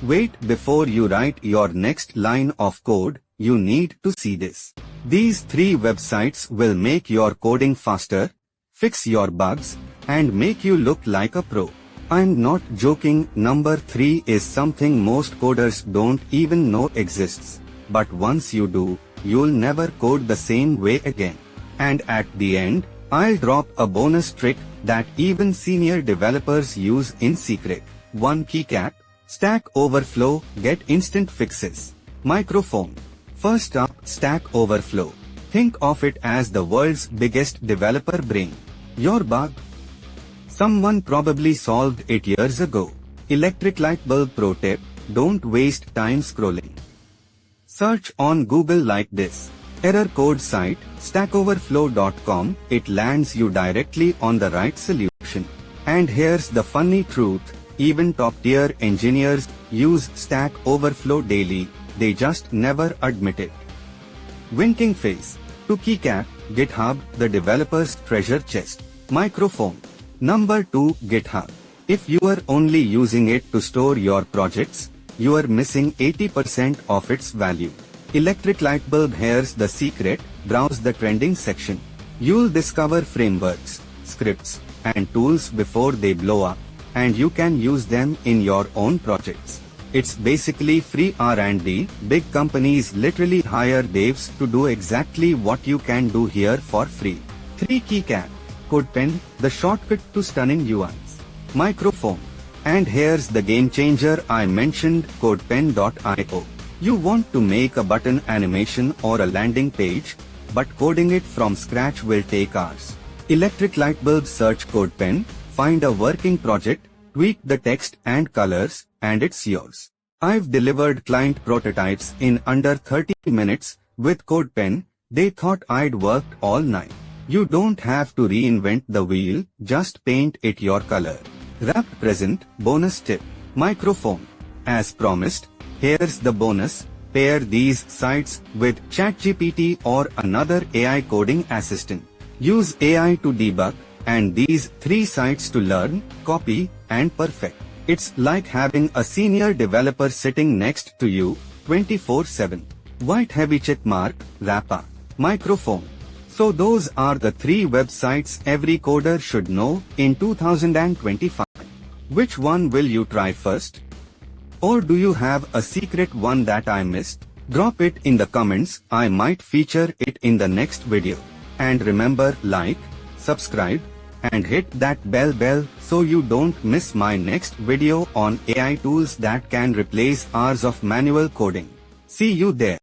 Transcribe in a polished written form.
Wait, before you write your next line of code, you need to see this. These 3 websites will make your coding faster, fix your bugs, and make you look like a pro. I'm not joking. Number 3 is something most coders don't even know exists. But once you do, you'll never code the same way again. And at the end, I'll drop a bonus trick that even senior developers use in secret. 1 keycap, Stack Overflow, get instant fixes. Microphone. First up, Stack Overflow. Think of it as the world's biggest developer brain. Your bug? Someone probably solved it years ago. Electric light bulb pro tip, don't waste time scrolling. Search on Google like this. Error code site, stackoverflow.com, it lands you directly on the right solution. And here's the funny truth, even top-tier engineers use Stack Overflow daily, they just never admit it. Winking face. To keycap, GitHub, the developer's treasure chest. Microphone. Number 2, GitHub. If you are only using it to store your projects, you are missing 80% of its value. Electric light bulb, here's the secret, browse the trending section. You'll discover frameworks, scripts, and tools before they blow up, and you can use them in your own projects. It's basically free R&D. Big companies literally hire devs to do exactly what you can do here for free. 3 keycap. CodePen, the shortcut to stunning UIs. Microphone. And here's the game changer I mentioned, CodePen.io. You want to make a button animation or a landing page, but coding it from scratch will take hours. Electric light bulb, search CodePen, find a working project, tweak the text and colors, and it's yours. I've delivered client prototypes in under 30 minutes with CodePen. They thought I'd worked all night. You don't have to reinvent the wheel, just paint it your color. Wrapped present, bonus tip. Microphone. As promised, here's the bonus. Pair these sites with ChatGPT or another AI coding assistant. Use AI to debug, and these 3 sites to learn, copy, and perfect. It's like having a senior developer sitting next to you, 24/7. White heavy check mark, Rappa. Microphone. So those are the 3 websites every coder should know in 2025. Which one will you try first? Or do you have a secret one that I missed? Drop it in the comments, I might feature it in the next video. And remember, like, subscribe, and hit that bell so you don't miss my next video on AI tools that can replace hours of manual coding. See you there.